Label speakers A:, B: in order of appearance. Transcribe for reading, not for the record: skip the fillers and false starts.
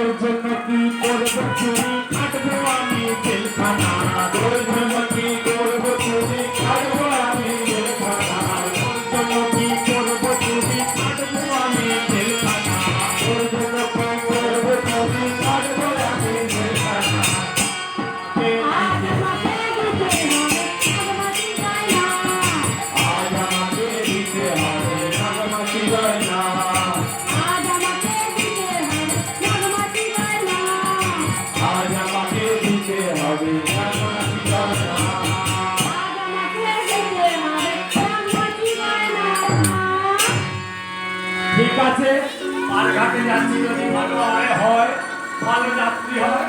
A: তোর জন্য কি করবো চুরি কাটবো আমি জেলখানা তোর জন্য কি করবো চুরি কাটবো আমি জেলখানা তোর জন্য কি করবো চুরি কাটবো আমি জেলখানা তোর জন্য কি করবো চুরি কাটবো আমি জেলখানা আজ আমাকে দিতে হবে নাগমাটি গয়না ঠিক আছে আর ঘাটে যাচ্ছি যদি ভালো আয় হয় ভালো যাত্রী হয়